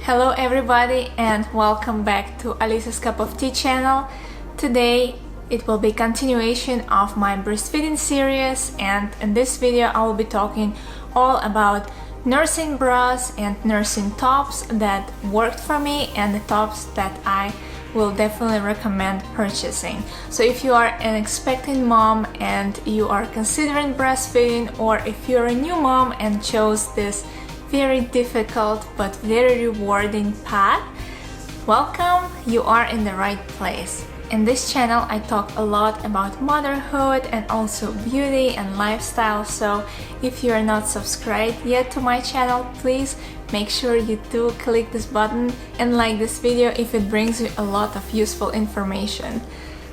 Hello everybody and welcome back to Alisa's Cup of Tea channel. Today it will be continuation of my breastfeeding series, and in this video I will be talking all about nursing bras and nursing tops that worked for me and the tops that I will definitely recommend purchasing. So if you are an expecting mom and you are considering breastfeeding, or if you're a new mom and chose this very difficult but very rewarding path, welcome, you are in the right place. In this channel I talk a lot about motherhood and also beauty and lifestyle, so if you are not subscribed yet to my channel, please make sure you do click this button and like this video if it brings you a lot of useful information.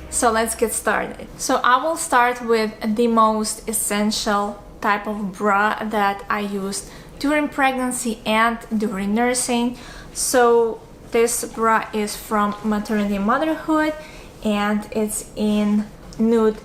So let's get started. So I will start with the most essential type of bra that I used during pregnancy and during nursing. So this bra is from Maternity Motherhood and it's in nude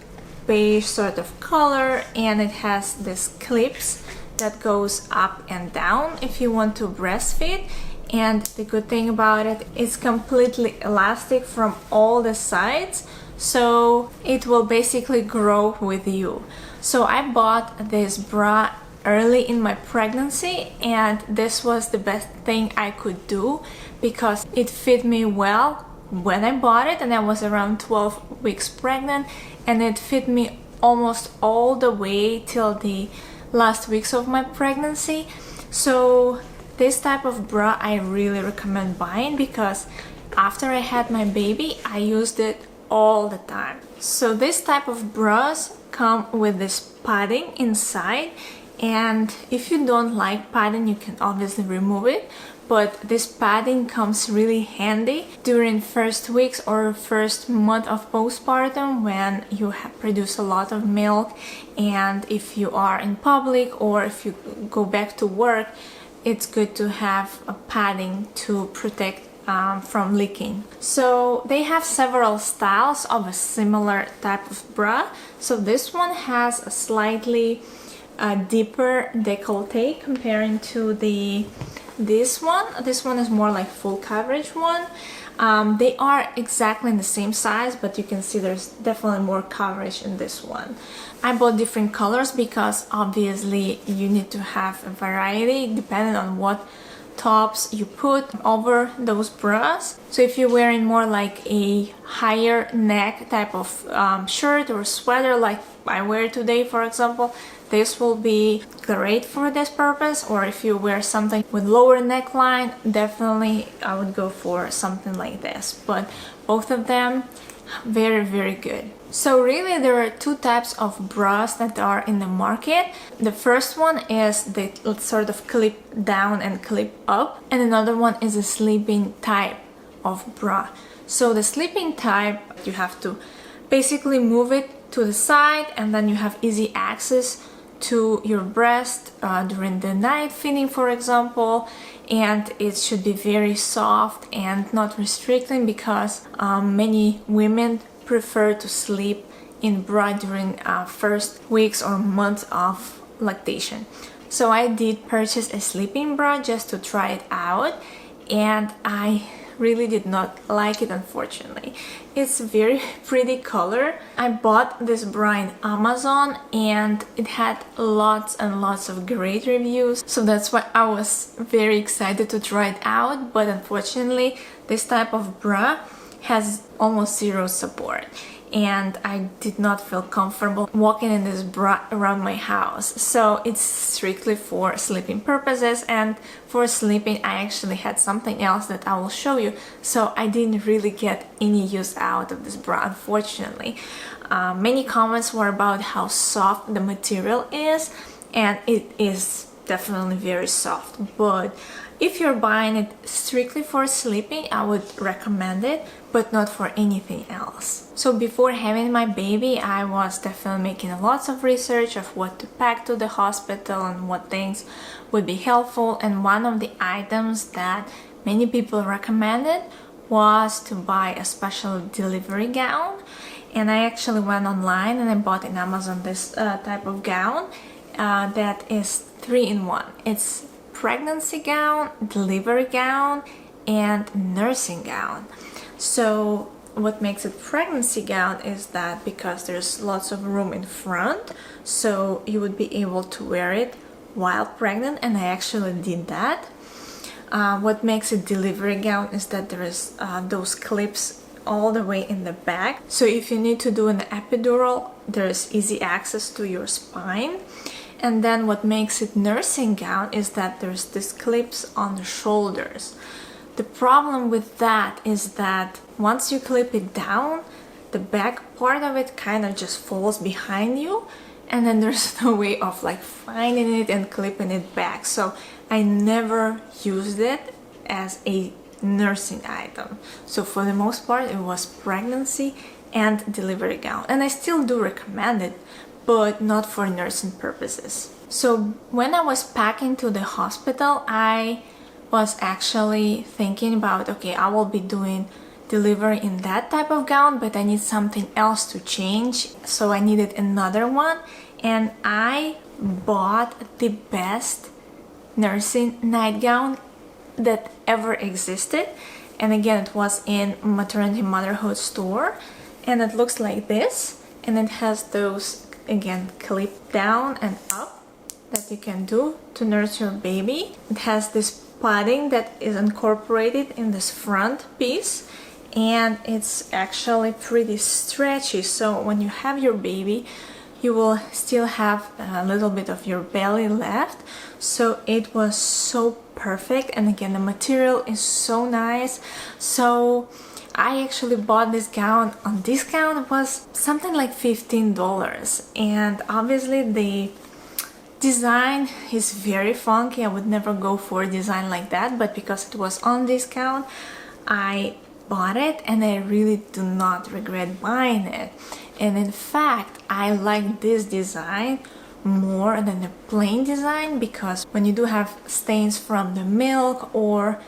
beige sort of color, and it has these clips that goes up and down if you want to breastfeed. And the good thing about it, it's completely elastic from all the sides, so it will basically grow with you. So I bought this bra early in my pregnancy, and this was the best thing I could do because it fit me well when I bought it, and I was around 12 weeks pregnant, and it fit me almost all the way till the last weeks of my pregnancy. So this type of bra I really recommend buying because after I had my baby I used it all the time. So this type of bras come with this padding inside, and if you don't like padding you can obviously remove it, but this padding comes really handy during first weeks or first month of postpartum when you produce a lot of milk, and if you are in public or if you go back to work, it's good to have a padding to protect from leaking. So they have several styles of a similar type of bra. So this one has a slightly deeper décolleté comparing to this one. This one is more like full coverage one. They are exactly in the same size, but you can see there's definitely more coverage in this one. I bought different colors because obviously you need to have a variety depending on what tops you put over those bras. So if you're wearing more like a higher neck type of shirt or sweater like I wear today, for example, this will be great for this purpose. Or if you wear something with lower neckline, definitely I would go for something like this. But both of them very good. So really there are two types of bras that are in the market. The first one is the sort of clip down and clip up, and another one is a sleeping type of bra. So the sleeping type, you have to basically move it to the side, and then you have easy access to your breast during the night feeding, for example, and it should be very soft and not restricting because many women prefer to sleep in bra during first weeks or months of lactation. So I did purchase a sleeping bra just to try it out, and I really did not like it, unfortunately. It's a very pretty color. I bought this bra in Amazon and it had lots and lots of great reviews, so that's why I was very excited to try it out. But unfortunately this type of bra has almost zero support, and I did not feel comfortable walking in this bra around my house. So it's strictly for sleeping purposes, and for sleeping I actually had something else that I will show you. So I didn't really get any use out of this bra, unfortunately. Many comments were about how soft the material is, and it is definitely very soft, but if you're buying it strictly for sleeping, I would recommend it, but not for anything else. So before having my baby, I was definitely making lots of research of what to pack to the hospital and what things would be helpful, and one of the items that many people recommended was to buy a special delivery gown. And I actually went online and I bought in Amazon this type of gown that is 3-in-1. It's pregnancy gown, delivery gown, and nursing gown. So what makes it pregnancy gown is that because there's lots of room in front, so you would be able to wear it while pregnant, and I actually did that. What makes it delivery gown is that there is those clips all the way in the back, so if you need to do an epidural, there's easy access to your spine. And then what makes it nursing gown is that there's these clips on the shoulders. The problem with that is that once you clip it down, the back part of it kind of just falls behind you, and then there's no way of like finding it and clipping it back. So I never used it as a nursing item. So for the most part it was pregnancy and delivery gown, and I still do recommend it, but not for nursing purposes. So when I was packing to the hospital, I was actually thinking about, okay, I will be doing delivery in that type of gown, but I need something else to change, so I needed another one, and I bought the best nursing nightgown that ever existed. And again, it was in Maternity Motherhood store, and it looks like this, and it has those, again, clip down and up that you can do to nurse your baby. It has this padding that is incorporated in this front piece, and it's actually pretty stretchy, so when you have your baby you will still have a little bit of your belly left. So it was so perfect, and again the material is so nice. So I actually bought this gown on discount. It was something like $15, and obviously the design is very funky. I would never go for a design like that, but because it was on discount I bought it, and I really do not regret buying it. And in fact, I like this design more than the plain design, because when you do have stains from the milk or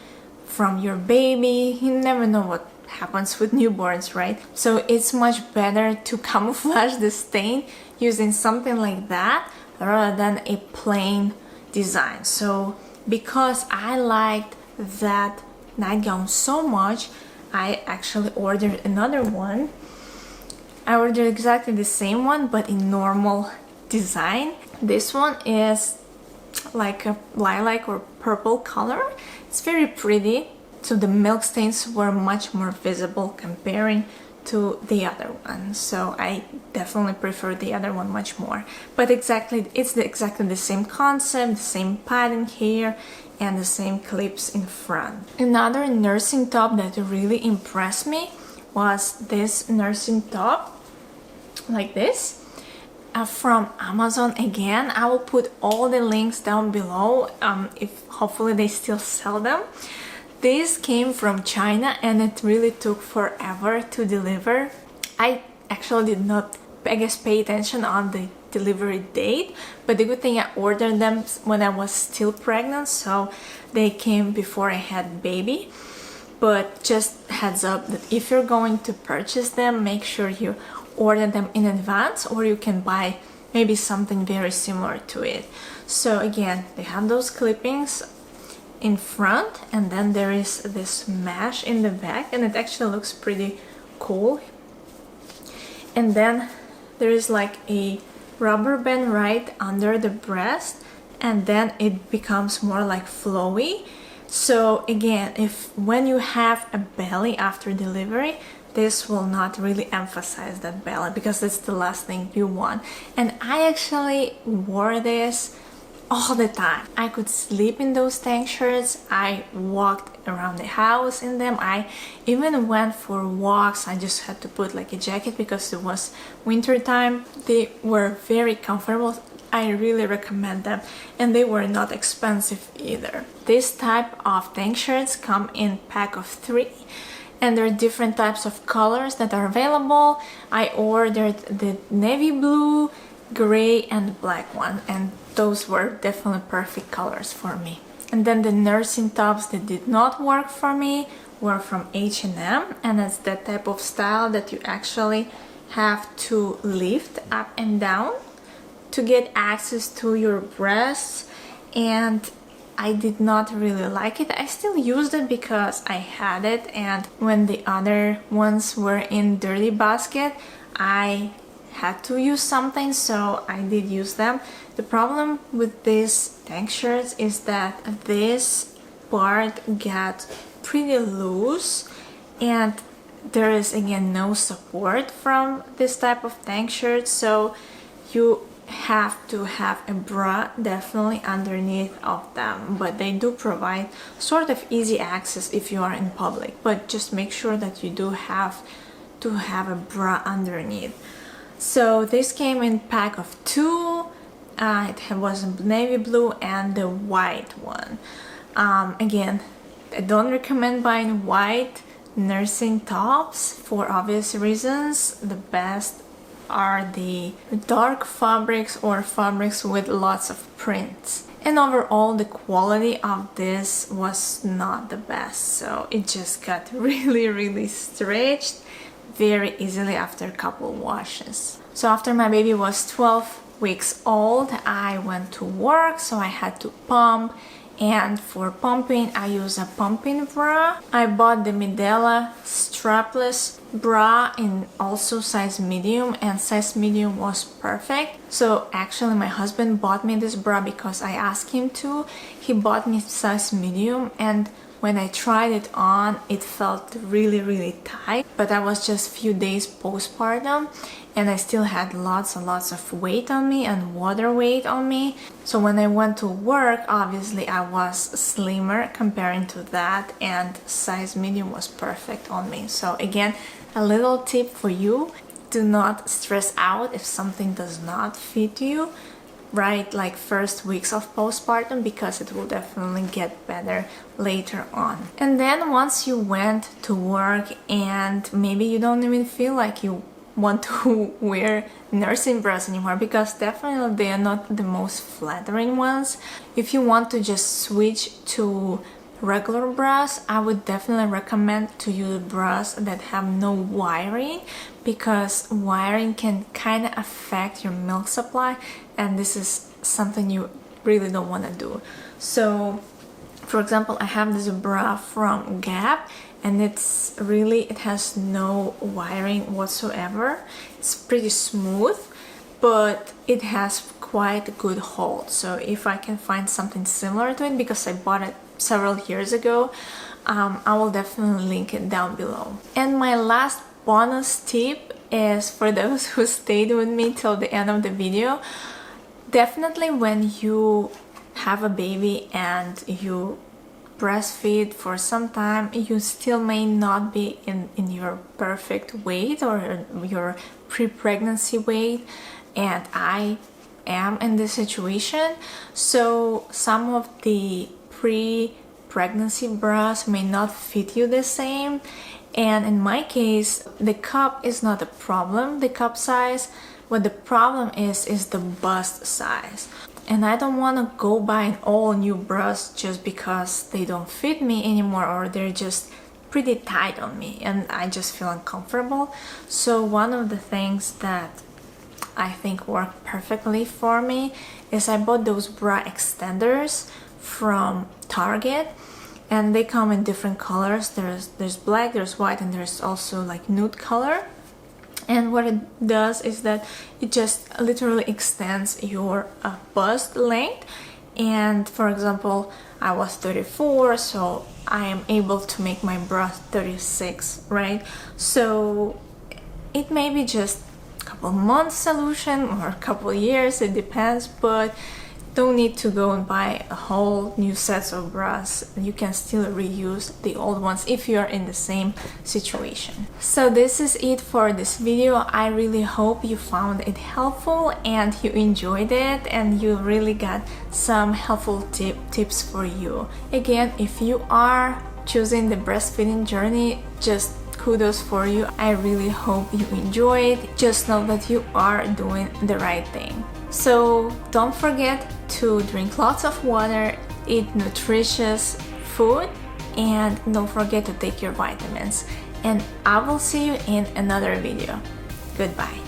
from your baby, you never know what happens with newborns, right? So it's much better to camouflage the stain using something like that rather than a plain design. So because I liked that nightgown so much, I actually ordered another one. I ordered exactly the same one, but in normal design. This one is like a lilac or purple color. It's very pretty. So the milk stains were much more visible comparing to the other one. So I definitely prefer the other one much more. But exactly the same concept, the same pattern here, and the same clips in front. Another nursing top that really impressed me was this nursing top, like this, from Amazon. Again, I will put all the links down below, if hopefully they still sell them. This came from China, and it really took forever to deliver. I actually did not, I guess, pay attention on the delivery date, but the good thing, I ordered them when I was still pregnant, so they came before I had baby. But just heads up that if you're going to purchase them, make sure you order them in advance, or you can buy maybe something very similar to it. So again, they have those clippings in front, and then there is this mesh in the back, and it actually looks pretty cool. And then there is like a rubber band right under the breast, and then it becomes more like flowy. So again, if when you have a belly after delivery, this will not really emphasize that belly, because that's the last thing you want. And I actually wore this all the time. I could sleep in those tank shirts. I walked around the house in them. I even went for walks. I just had to put like a jacket because it was winter time. They were very comfortable. I really recommend them, and they were not expensive either. This type of tank shirts come in pack of 3, and there are different types of colors that are available. I ordered the navy blue, gray, and black one, and those were definitely perfect colors for me. And then the nursing tops that did not work for me were from H&M, and it's that type of style that you actually have to lift up and down to get access to your breasts. And I did not really like it. I still used it because I had it, and when the other ones were in dirty basket, I had to use something, so I did use them. The problem with these tank shirts is that this part got pretty loose, and there is again no support from this type of tank shirt, so you have to have a bra definitely underneath of them, but they do provide sort of easy access if you are in public, but just make sure that you do have to have a bra underneath. So this came in pack of 2. It was navy blue and the white one. Again, I don't recommend buying white nursing tops for obvious reasons. The best are the dark fabrics or fabrics with lots of prints. And overall, the quality of this was not the best, so it just got really stretched very easily after a couple washes. So after my baby was 12 weeks old, I went to work, so I had to pump, and for pumping I use a pumping bra. I bought the Medela strapless bra in also size medium, and size medium was perfect. So actually my husband bought me this bra because I asked him to. He bought me size medium, and when I tried it on, it felt really tight, but I was just a few days postpartum and I still had lots and lots of weight on me and water weight on me. So when I went to work, obviously I was slimmer comparing to that, and size medium was perfect on me. So again, a little tip for you: do not stress out if something does not fit you right like first weeks of postpartum, because it will definitely get better later on. And then once you went to work and maybe you don't even feel like you want to wear nursing bras anymore, because definitely they are not the most flattering ones. If you want to just switch to regular bras, I would definitely recommend to use bras that have no wiring, because wiring can kind of affect your milk supply, and this is something you really don't want to do. So for example, I have this bra from Gap, and it has no wiring whatsoever. It's pretty smooth, but it has quite a good hold. So if I can find something similar to it, because I bought it several years ago, I will definitely link it down below. And my last bonus tip is for those who stayed with me till the end of the video. Definitely when you have a baby and you breastfeed for some time, you still may not be in your perfect weight or your pre-pregnancy weight, and I am in this situation. So some of the pre-pregnancy bras may not fit you the same, and in my case the cup is not a problem, the cup size. What the problem is the bust size, and I don't want to go buy an all new bras just because they don't fit me anymore, or they're just pretty tight on me and I just feel uncomfortable. So one of the things that I think worked perfectly for me is I bought those bra extenders from Target, and they come in different colors. There's black, there's white, and there's also like nude color. And what it does is that it just literally extends your bust length. And for example, I was 34, so I am able to make my bra 36, right? So it may be just a couple months solution or a couple years, it depends, but don't need to go and buy a whole new sets of bras. You can still reuse the old ones if you are in the same situation. So this is it for this video. I really hope you found it helpful and you enjoyed it, and you really got some helpful tips for you. Again, if you are choosing the breastfeeding journey, just kudos for you. I really hope you enjoyed. Just know that you are doing the right thing. So don't forget to drink lots of water, eat nutritious food, and don't forget to take your vitamins. And I will see you in another video. Goodbye.